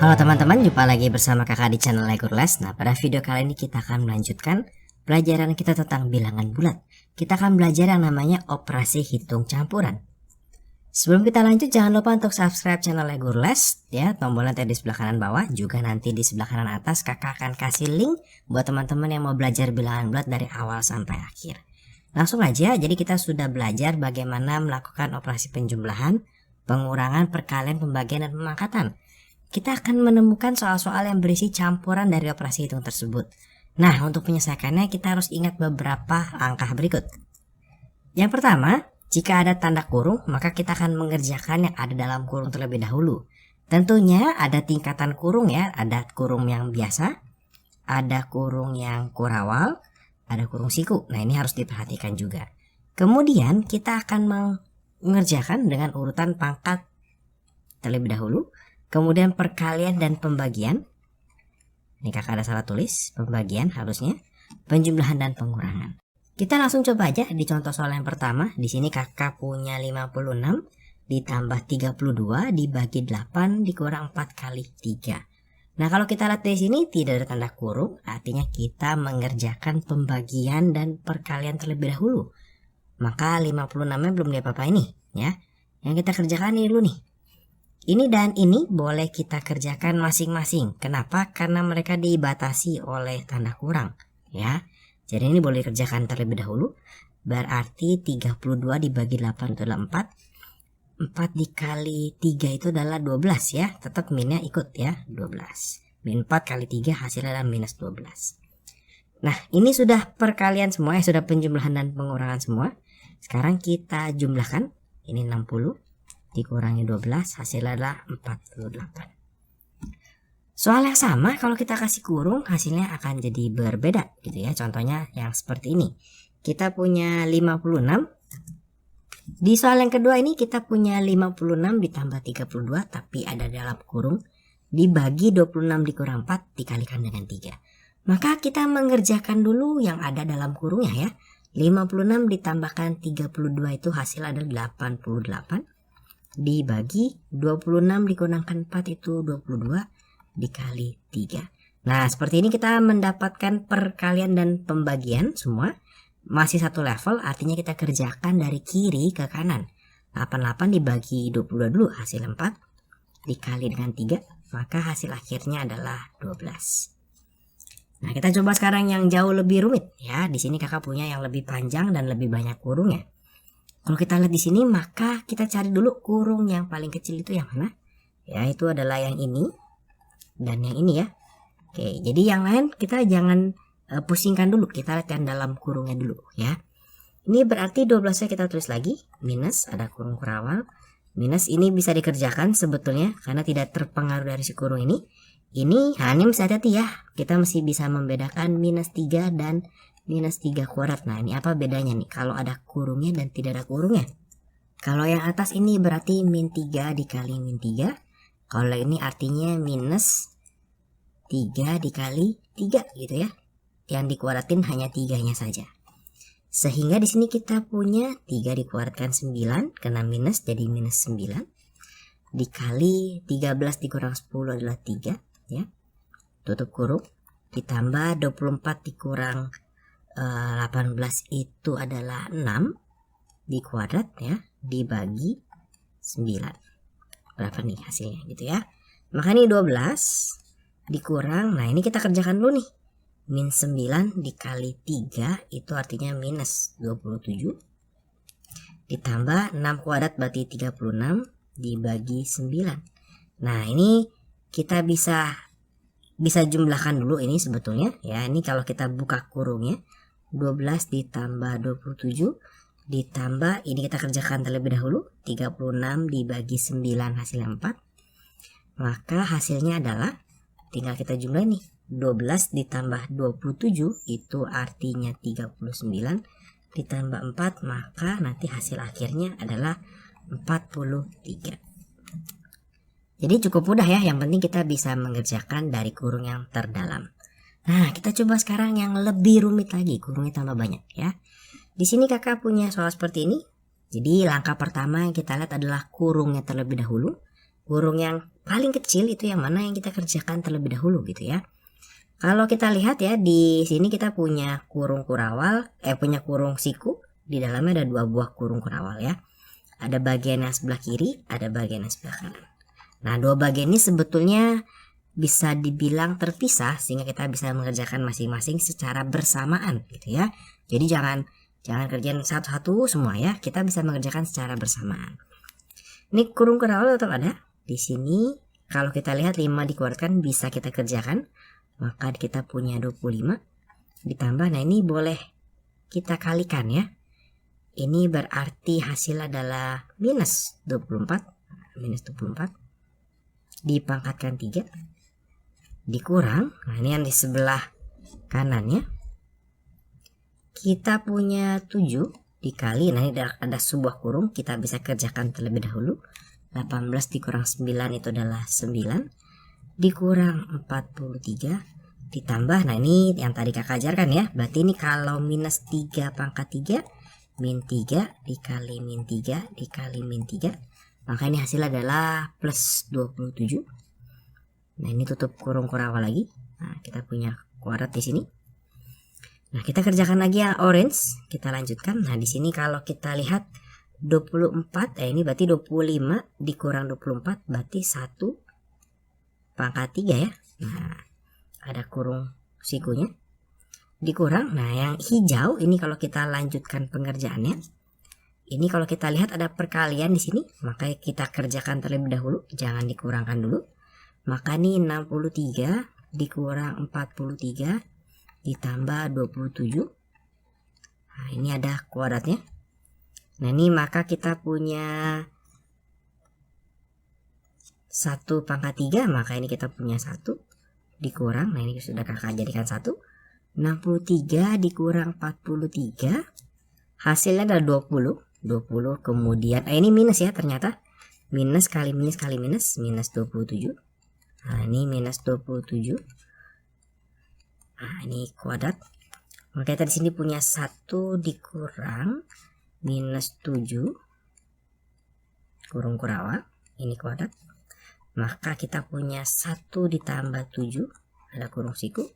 Halo teman-teman, jumpa lagi bersama kakak di channel Lego Les. Nah, pada video kali ini kita akan melanjutkan pelajaran kita tentang bilangan bulat. Kita akan belajar yang namanya operasi hitung campuran. Sebelum kita lanjut, jangan lupa untuk subscribe channel Lego Les ya, tombolnya ada di sebelah kanan bawah, juga nanti di sebelah kanan atas kakak akan kasih link buat teman-teman yang mau belajar bilangan bulat dari awal sampai akhir. Langsung aja, jadi kita sudah belajar bagaimana melakukan operasi penjumlahan, pengurangan, perkalian, pembagian, dan pemangkatan. Kita akan menemukan soal-soal yang berisi campuran dari operasi hitung tersebut. Nah, untuk menyelesaikannya kita harus ingat beberapa langkah berikut. Yang pertama, jika ada tanda kurung, maka kita akan mengerjakan yang ada dalam kurung terlebih dahulu. Tentunya ada tingkatan kurung ya, ada kurung yang biasa, ada kurung yang kurawal, ada kurung siku. Nah, ini harus diperhatikan juga. Kemudian kita akan mengerjakan dengan urutan pangkat terlebih dahulu. Kemudian perkalian dan pembagian. Ini kakak ada salah tulis, pembagian harusnya, penjumlahan dan pengurangan. Kita langsung coba aja di contoh soal yang pertama. Di sini kakak punya 56 ditambah 32 dibagi 8 dikurang 4 kali 3. Nah, kalau kita lihat di sini tidak ada tanda kurung, artinya kita mengerjakan pembagian dan perkalian terlebih dahulu. Maka 56-nya belum diapa-apain nih ya. Yang kita kerjakan ini dulu nih. Ini dan ini boleh kita kerjakan masing-masing. Kenapa? Karena mereka dibatasi oleh tanda kurang ya. Jadi ini boleh dikerjakan terlebih dahulu. Berarti 32 dibagi 8 itu adalah 4. 4 dikali 3 itu adalah 12 ya. Tetap minnya ikut ya, 12. Min 4 kali 3 hasilnya adalah minus 12. Nah, ini sudah perkalian semua ya, sudah penjumlahan dan pengurangan semua. Sekarang kita jumlahkan. Ini 60 dikurangi 12 hasilnya adalah 48. Soal yang sama kalau kita kasih kurung hasilnya akan jadi berbeda gitu ya. Contohnya yang seperti ini. Kita punya 56. Di soal yang kedua ini kita punya 56 ditambah 32 tapi ada dalam kurung dibagi 26 dikurang 4 dikalikan dengan 3. Maka kita mengerjakan dulu yang ada dalam kurungnya ya. 56 ditambahkan 32 itu hasil adalah 88. Dibagi 26 dikurangkan 4 itu 22 dikali 3. Nah, seperti ini kita mendapatkan perkalian dan pembagian semua masih satu level, artinya kita kerjakan dari kiri ke kanan. 88 dibagi 22 dulu hasil 4 dikali dengan 3, maka hasil akhirnya adalah 12. Nah, kita coba sekarang yang jauh lebih rumit ya. Di sini kakak punya yang lebih panjang dan lebih banyak kurungnya. Kalau kita lihat di sini, maka kita cari dulu kurung yang paling kecil itu yang mana? Ya, itu adalah yang ini dan yang ini ya. Oke, jadi yang lain kita jangan pusingkan dulu. Kita lihat yang dalam kurungnya dulu ya. Ini berarti 12-nya kita tulis lagi. Minus, ada kurung kurawal. Minus ini bisa dikerjakan sebetulnya karena tidak terpengaruh dari si kurung ini. Ini hanya bisa hati ya. Kita masih bisa membedakan minus 3 dan minus 3 kuadrat. Nah, ini apa bedanya nih kalau ada kurungnya dan tidak ada kurungnya? Kalau yang atas ini berarti min 3 dikali min 3. Kalau ini artinya minus 3 dikali 3 gitu ya. Yang dikuadratin hanya 3-nya saja. Sehingga di sini kita punya 3 dikuadratkan 9 karena minus jadi minus 9 dikali 13 dikurang 10 adalah 3 ya. Tutup kurung ditambah 24 dikurang 18 itu adalah 6 dikuadrat ya, dibagi 9. Berapa nih hasilnya gitu ya. Maka ini 12 dikurang, nah ini kita kerjakan dulu nih. Min 9 dikali 3 itu artinya minus 27. Ditambah 6 kuadrat berarti 36 dibagi 9. Nah, ini kita bisa jumlahkan dulu ini sebetulnya ya. Ini kalau kita buka kurungnya 12 ditambah 27 ditambah ini kita kerjakan terlebih dahulu 36 dibagi 9 hasilnya 4. Maka hasilnya adalah tinggal kita jumlah nih 12 ditambah 27 itu artinya 39 ditambah 4 maka nanti hasil akhirnya adalah 43. Jadi cukup mudah ya, yang penting kita bisa mengerjakan dari kurung yang terdalam. Nah, kita coba sekarang yang lebih rumit lagi, kurungnya tambah banyak ya. Di sini kakak punya soal seperti ini. Jadi langkah pertama yang kita lihat adalah kurungnya terlebih dahulu. kurung yang paling kecil itu yang mana yang kita kerjakan terlebih dahulu gitu ya. Kalau kita lihat ya, di sini kita punya kurung kurawal, punya kurung siku. Di dalamnya ada 2 buah kurung kurawal ya. Ada bagian yang sebelah kiri, ada bagian yang sebelah kanan. Nah, 2 bagian ini sebetulnya bisa dibilang terpisah sehingga kita bisa mengerjakan masing-masing secara bersamaan gitu ya. Jadi jangan kerjain satu-satu semua ya. Kita bisa mengerjakan secara bersamaan. Ini kurung kurawal tetap ada. Di sini kalau kita lihat 5 dikeluarkan bisa kita kerjakan, maka kita punya 25 ditambah, nah ini boleh kita kalikan ya. Ini berarti hasil adalah minus 24 dipangkatkan 3 dikurang, nah ini yang di sebelah kanannya kita punya 7 dikali, nah ini ada sebuah kurung, kita bisa kerjakan terlebih dahulu. 18 dikurang 9 itu adalah 9 dikurang 43 ditambah, nah ini yang tadi kakak ajarkan ya, berarti ini kalau minus 3 pangkat 3 min 3 dikali min 3 dikali min 3, maka ini hasil adalah plus 27. Nah ini tutup kurung kurawal lagi, nah kita punya kuadrat di sini. Nah kita kerjakan lagi yang orange, kita lanjutkan. Nah di sini kalau kita lihat 24, ini berarti 25 dikurang 24 berarti 1 pangkat 3 ya. Nah ada kurung sikunya dikurang, nah yang hijau ini kalau kita lanjutkan pengerjaannya, ini kalau kita lihat ada perkalian di sini, maka kita kerjakan terlebih dahulu, jangan dikurangkan dulu. Maka ini 63 dikurang 43 ditambah 27, nah ini ada kuadratnya. Nah ini maka kita punya 1 pangkat 3, maka ini kita punya 1 dikurang, nah ini sudah kakak jadikan 1, 63 dikurang 43 hasilnya adalah 20 kemudian ini minus ya, ternyata minus kali minus kali minus 27. Nah ini minus 27, nah ini kuadrat, maka kita di sini punya 1 dikurang minus 7 kurung kurawal, ini kuadrat, maka kita punya 1 ditambah 7 ada kurung siku,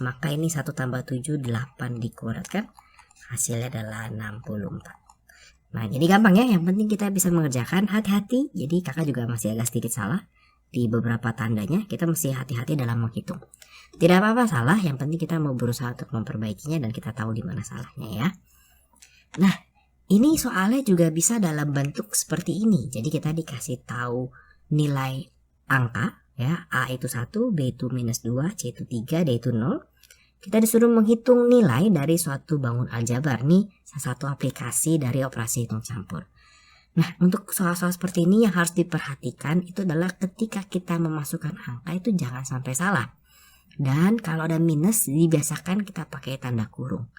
maka ini 1 tambah 7 8 dikuadratkan, hasilnya adalah 64. Nah jadi gampang ya, yang penting kita bisa mengerjakan. Hati-hati, jadi kakak juga masih agak sedikit salah di beberapa tandanya, kita mesti hati-hati dalam menghitung. Tidak apa-apa salah, yang penting kita mau berusaha untuk memperbaikinya dan kita tahu di mana salahnya ya. Nah ini soalnya juga bisa dalam bentuk seperti ini, jadi kita dikasih tahu nilai angka ya, A itu 1, B itu minus 2, C itu 3, D itu 0. Kita disuruh menghitung nilai dari suatu bangun aljabar. Nih salah satu aplikasi dari operasi hitung campur. Nah untuk soal-soal seperti ini yang harus diperhatikan itu adalah ketika kita memasukkan angka itu jangan sampai salah. Dan kalau ada minus dibiasakan kita pakai tanda kurung.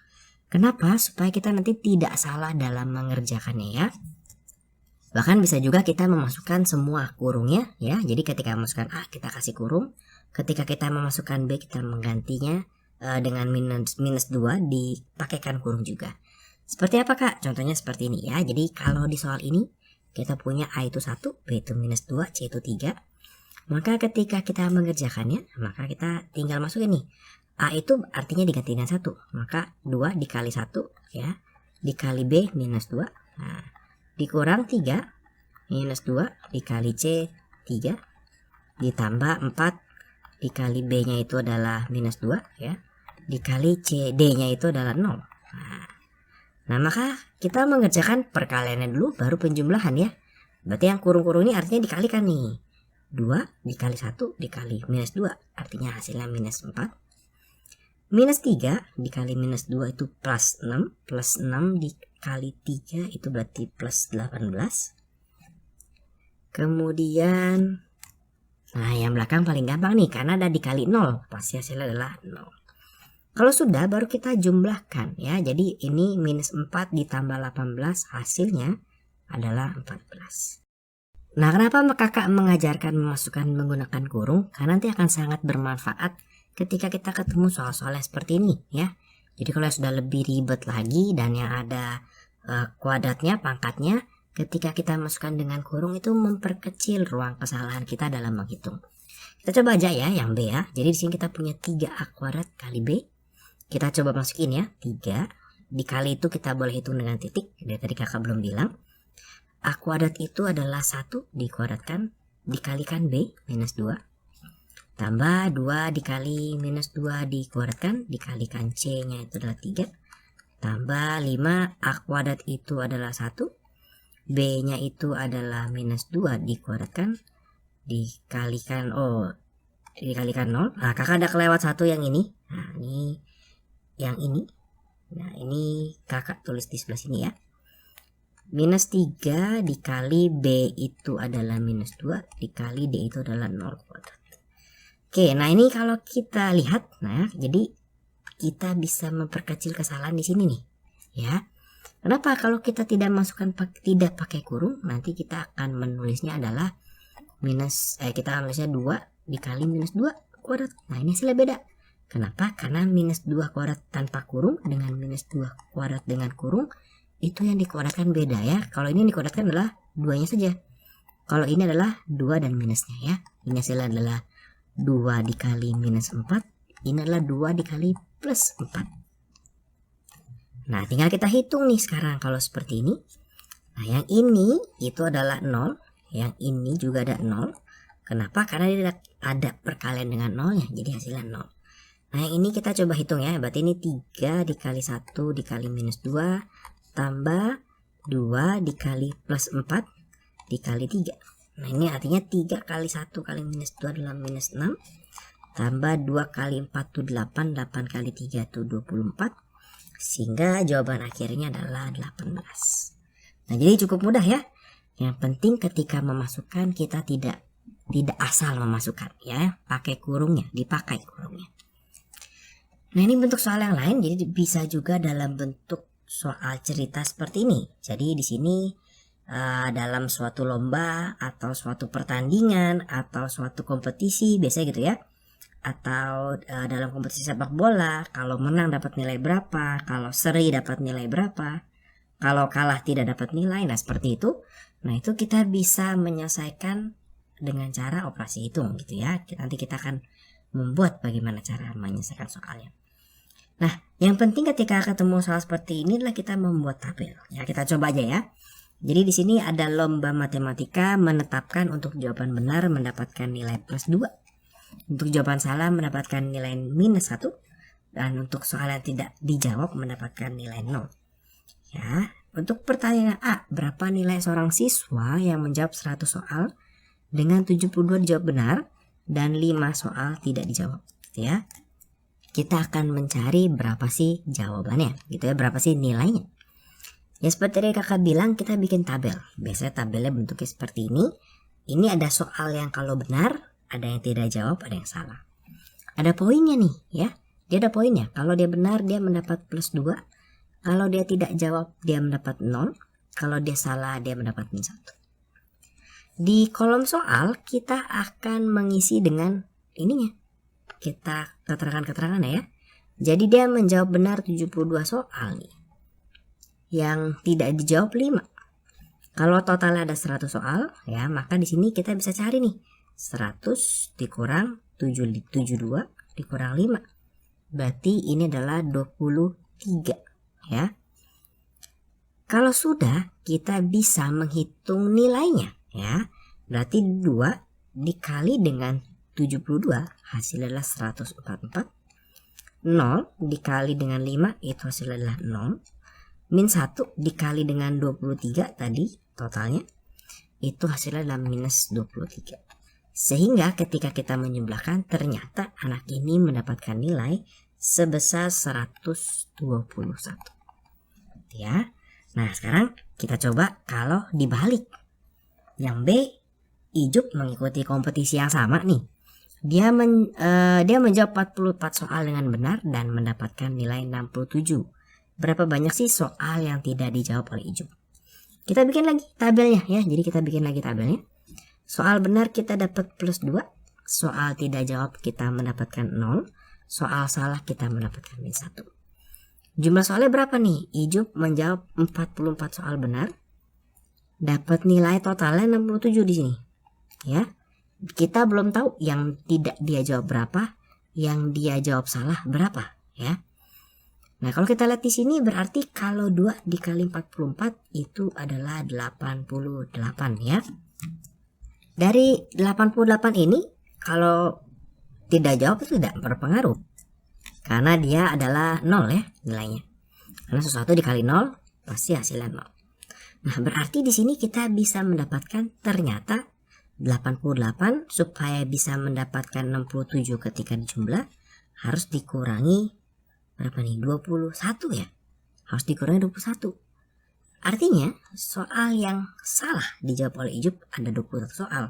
Kenapa? Supaya kita nanti tidak salah dalam mengerjakannya ya. Bahkan bisa juga kita memasukkan semua kurungnya ya. Jadi ketika memasukkan A kita kasih kurung, ketika kita memasukkan B kita menggantinya dengan minus 2 dipakaikan kurung juga. Seperti apa kak? Contohnya seperti ini ya. Jadi kalau di soal ini kita punya A itu 1, B itu minus 2, C itu 3. Maka ketika kita mengerjakannya, maka kita tinggal masukin nih. A itu artinya diganti dengan 1, maka 2 dikali 1 ya, dikali B minus 2. Nah dikurang 3 minus 2 dikali C 3 ditambah 4 dikali B nya itu adalah minus 2 ya, dikali C D nya itu adalah 0. Nah maka kita mengerjakan perkaliannya dulu baru penjumlahan ya. Berarti yang kurung-kurung ini artinya dikalikan nih, 2 dikali 1 dikali minus 2 artinya hasilnya minus 4. Minus 3 dikali minus 2 itu plus 6. Plus 6 dikali 3 itu berarti plus 18. Kemudian, nah yang belakang paling gampang nih karena ada dikali 0. Pasti hasilnya adalah 0. Kalau sudah baru kita jumlahkan ya. Jadi ini minus 4 ditambah 18 hasilnya adalah 14. Nah kenapa kakak mengajarkan memasukkan menggunakan kurung? Karena nanti akan sangat bermanfaat ketika kita ketemu soal-soal yang seperti ini ya. Jadi kalau sudah lebih ribet lagi dan yang ada kuadratnya, pangkatnya, ketika kita masukkan dengan kurung itu memperkecil ruang kesalahan kita dalam menghitung. Kita coba aja ya yang B ya. Jadi di sini kita punya 3A kuadrat kali B. Kita coba masukin ya, 3 dikali itu kita boleh hitung dengan titik. Dari tadi kakak belum bilang. A kuadrat itu adalah 1 dikuadratkan dikalikan B minus 2. Tambah 2 dikali minus 2 dikuadratkan dikalikan C nya itu adalah 3. Tambah 5 A kuadrat itu adalah 1. B nya itu adalah minus 2 dikuadratkan dikalikan dikalikan 0. Nah kakak ada kelewat 1 yang ini. Nah ini yang ini. Nah ini kakak tulis di sebelah sini ya. Minus 3 dikali B itu adalah minus 2 dikali D itu adalah 0 kuadrat. Oke, nah ini kalau kita lihat, nah jadi kita bisa memperkecil kesalahan di sini nih, ya. Kenapa? Kalau kita tidak masukkan tidak pakai kurung, nanti kita akan menulisnya adalah kita menulisnya 2 dikali minus 2 kuadrat. Nah ini hasilnya beda. Kenapa? Karena minus 2 kuadrat tanpa kurung dengan minus 2 kuadrat dengan kurung itu yang dikuadratkan beda ya. Kalau ini yang dikuadratkan adalah 2-nya saja. Kalau ini adalah 2 dan minusnya ya. Ini hasilnya adalah 2 dikali minus 4. Ini adalah 2 dikali plus 4. Nah tinggal kita hitung nih sekarang kalau seperti ini. Nah yang ini itu adalah 0. Yang ini juga ada 0. Kenapa? Karena dia ada perkalian dengan 0 ya. Jadi hasilnya 0. Nah yang ini kita coba hitung ya. Berarti ini 3 dikali 1 dikali minus 2 tambah 2 dikali plus 4 dikali 3. Nah ini artinya 3 kali 1 kali minus 2 adalah minus 6. Tambah 2 kali 4 itu 8. 8 kali 3 itu 24. Sehingga jawaban akhirnya adalah 18. Nah jadi cukup mudah ya. Yang penting ketika memasukkan kita tidak asal memasukkan ya. Pakai kurungnya, dipakai kurungnya. Nah ini bentuk soal yang lain, jadi bisa juga dalam bentuk soal cerita seperti ini. Jadi di sini dalam suatu lomba atau suatu pertandingan atau suatu kompetisi biasanya gitu ya. Atau dalam kompetisi sepak bola, kalau menang dapat nilai berapa, kalau seri dapat nilai berapa, kalau kalah tidak dapat nilai. Nah seperti itu. Nah itu kita bisa menyelesaikan dengan cara operasi hitung gitu ya. Nanti kita akan membuat bagaimana cara menyelesaikan soalnya. Nah, yang penting ketika ketemu soal seperti ini adalah kita membuat tabel. Ya, kita coba aja ya. Jadi di sini ada lomba matematika menetapkan untuk jawaban benar mendapatkan nilai plus 2. Untuk jawaban salah mendapatkan nilai minus 1. Dan untuk soal yang tidak dijawab mendapatkan nilai 0. Ya, untuk pertanyaan A, berapa nilai seorang siswa yang menjawab 100 soal dengan 72 dijawab benar dan 5 soal tidak dijawab, gitu ya. Kita akan mencari berapa sih jawabannya gitu ya, berapa sih nilainya. Ya seperti yang kakak bilang, kita bikin tabel. Biasanya tabelnya bentuknya seperti ini. Ini ada soal yang kalau benar, ada yang tidak jawab, ada yang salah. Ada poinnya nih ya. Dia ada poinnya. Kalau dia benar dia mendapat plus 2. Kalau dia tidak jawab dia mendapat 0. Kalau dia salah dia mendapat minus 1. Di kolom soal kita akan mengisi dengan ininya. Kita keterangan-keterangan ya. Jadi dia menjawab benar 72 soal nih. Yang tidak dijawab 5. Kalau totalnya ada 100 soal ya, maka di sini kita bisa cari nih. 100 dikurang 72 dikurang 5. Berarti ini adalah 23 ya. Kalau sudah kita bisa menghitung nilainya ya. Berarti 2 dikali dengan 72 hasilnya adalah 144. 0 dikali dengan 5 itu hasilnya adalah 0. Min 1 dikali dengan 23 tadi totalnya itu hasilnya adalah minus 23. Sehingga ketika kita menjumlahkan ternyata anak ini mendapatkan nilai sebesar 121. Ya. Nah sekarang kita coba kalau dibalik. Yang B, Ijuk mengikuti kompetisi yang sama nih. Dia menjawab 44 soal dengan benar dan mendapatkan nilai 67. Berapa banyak sih soal yang tidak dijawab oleh Ijuk? Kita bikin lagi tabelnya ya. Jadi kita bikin lagi tabelnya. Soal benar kita dapat plus 2. Soal tidak jawab kita mendapatkan 0. Soal salah kita mendapatkan minus 1. Jumlah soalnya berapa nih? Ijuk menjawab 44 soal benar dapat nilai totalnya 67 di sini. Ya. Kita belum tahu yang tidak dia jawab berapa, yang dia jawab salah berapa, ya. Nah, kalau kita lihat di sini berarti kalau 2 dikali 44 itu adalah 88, ya. Dari 88 ini kalau tidak jawab itu tidak berpengaruh. Karena dia adalah 0 ya nilainya. Karena sesuatu dikali 0 pasti hasilnya 0. Nah, berarti di sini kita bisa mendapatkan ternyata 88 supaya bisa mendapatkan 67 ketika dijumlah harus dikurangi berapa nih? 21 ya. Harus dikurangi 21. Artinya soal yang salah dijawab oleh Ijub ada 21 soal.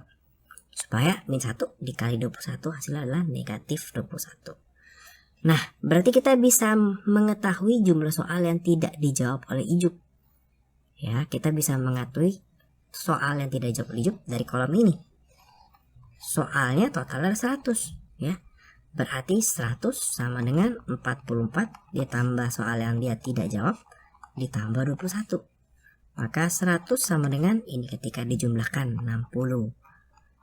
Supaya min 1 dikali 21 hasilnya adalah negatif 21. Nah, berarti kita bisa mengetahui jumlah soal yang tidak dijawab oleh Ijub. Ya, kita bisa mengetahui soal yang tidak dijawab oleh Ijub dari kolom ini. Soalnya totalnya 100, ya. Berarti 100 sama dengan 44 ditambah soal yang dia tidak jawab ditambah 21. Maka 100 sama dengan ini ketika dijumlahkan 60.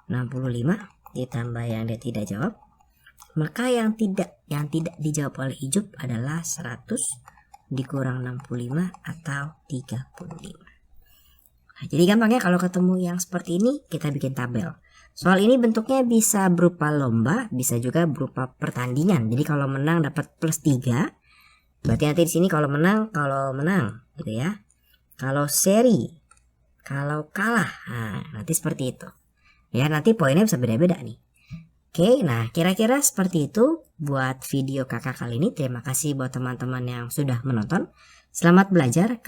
65 ditambah yang dia tidak jawab. Maka yang tidak dijawab oleh Ijub adalah 100 dikurang 65 atau 35. Nah, jadi gampangnya kalau ketemu yang seperti ini kita bikin tabel. Soal ini bentuknya bisa berupa lomba, bisa juga berupa pertandingan. Jadi kalau menang dapat plus 3. Berarti nanti di sini kalau menang gitu ya. Kalau seri, kalau kalah, nah, nanti seperti itu. Ya, nanti poinnya bisa beda-beda nih. Oke, nah kira-kira seperti itu buat video kakak kali ini. Terima kasih buat teman-teman yang sudah menonton. Selamat belajar.